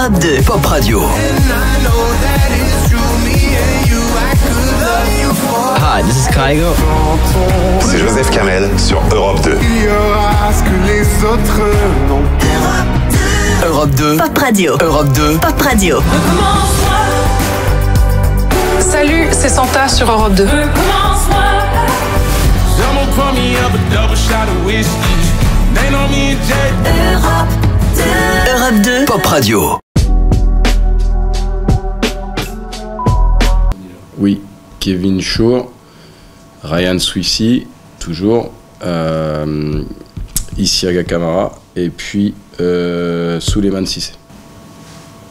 Europe 2. Pop Radio. Hi, this is Kygo. C'est Joseph Kamel sur Europe 2. Europe 2. Pop Radio. Europe 2. Pop Radio. Salut, c'est Santa sur Europe 2. Europe 2. Pop Radio. Oui, Kevin Shaw, Ryan Swissy, toujours, Isiaga Kamara, et puis Souleymane Cissé.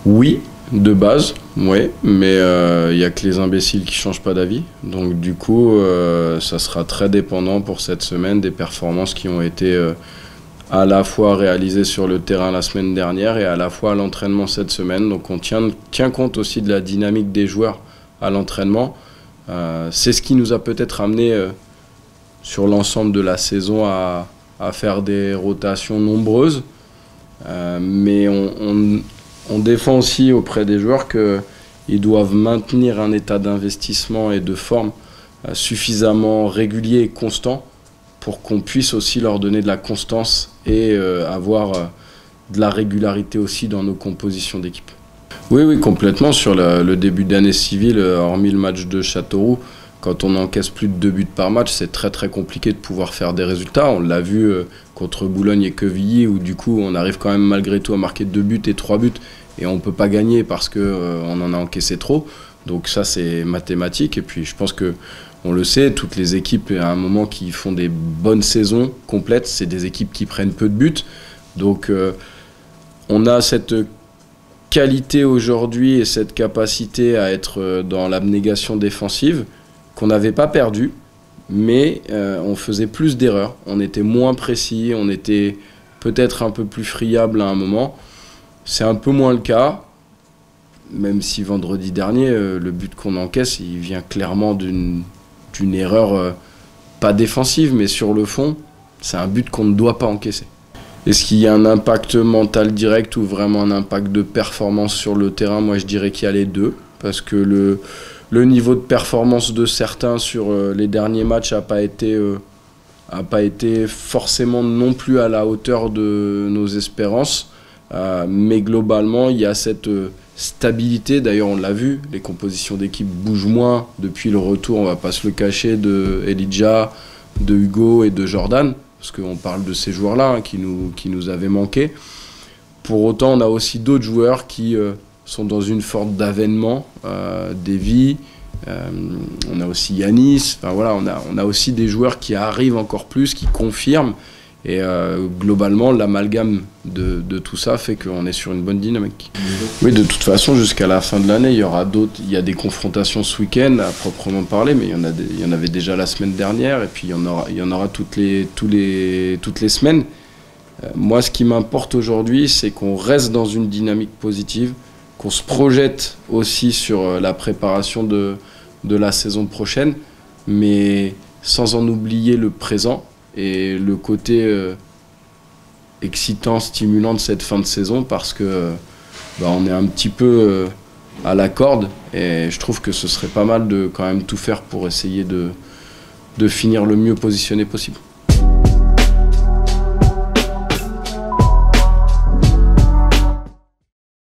Oui, de base, ouais, mais il n'y a que les imbéciles qui ne changent pas d'avis. Donc du coup, ça sera très dépendant pour cette semaine des performances qui ont été à la fois réalisées sur le terrain la semaine dernière et à la fois à l'entraînement cette semaine. Donc on tient compte aussi de la dynamique des joueurs à l'entraînement. C'est ce qui nous a peut-être amené sur l'ensemble de la saison à faire des rotations nombreuses. Mais on défend aussi auprès des joueurs qu'ils doivent maintenir un état d'investissement et de forme suffisamment régulier et constant pour qu'on puisse aussi leur donner de la constance et avoir de la régularité aussi dans nos compositions d'équipe. Oui, complètement. Sur le début d'année civile, hormis le match de Châteauroux, quand on encaisse plus de 2 buts par match, c'est très très compliqué de pouvoir faire des résultats. On l'a vu contre Boulogne et Quevilly, où du coup on arrive quand même malgré tout à marquer 2 buts et 3 buts, et on ne peut pas gagner parce qu'on en a encaissé trop. Donc ça c'est mathématique, et puis je pense que on le sait, toutes les équipes à un moment qui font des bonnes saisons complètes, c'est des équipes qui prennent peu de buts. Donc on a cette qualité aujourd'hui et cette capacité à être dans l'abnégation défensive qu'on n'avait pas perdue, mais on faisait plus d'erreurs, on était moins précis, on était peut-être un peu plus friable à un moment. C'est un peu moins le cas, même si vendredi dernier, le but qu'on encaisse, il vient clairement d'une erreur pas défensive, mais sur le fond, c'est un but qu'on ne doit pas encaisser. Est-ce qu'il y a un impact mental direct ou vraiment un impact de performance sur le terrain? Moi, je dirais qu'il y a les deux, parce que le niveau de performance de certains sur les derniers matchs n'a pas été forcément non plus à la hauteur de nos espérances. Mais globalement, il y a cette stabilité. D'ailleurs, on l'a vu, les compositions d'équipe bougent moins depuis le retour, on ne va pas se le cacher, de Elijah, de Hugo et de Jordan, parce qu'on parle de ces joueurs-là hein, qui nous avaient manqué. Pour autant, on a aussi d'autres joueurs qui sont dans une forme d'avènement, Davy, on a aussi Yanis, enfin voilà, on a aussi des joueurs qui arrivent encore plus, qui confirment, et globalement l'amalgame de tout ça fait qu'on est sur une bonne dynamique. Oui, de toute façon, jusqu'à la fin de l'année, il y a des confrontations ce week-end à proprement parler, mais il y en avait déjà la semaine dernière, et puis il y en aura toutes les semaines. Moi, ce qui m'importe aujourd'hui, c'est qu'on reste dans une dynamique positive, qu'on se projette aussi sur la préparation de la saison prochaine, mais sans en oublier le présent et le côté excitant, stimulant de cette fin de saison, parce que on est un petit peu à la corde, et je trouve que ce serait pas mal de quand même tout faire pour essayer de finir le mieux positionné possible.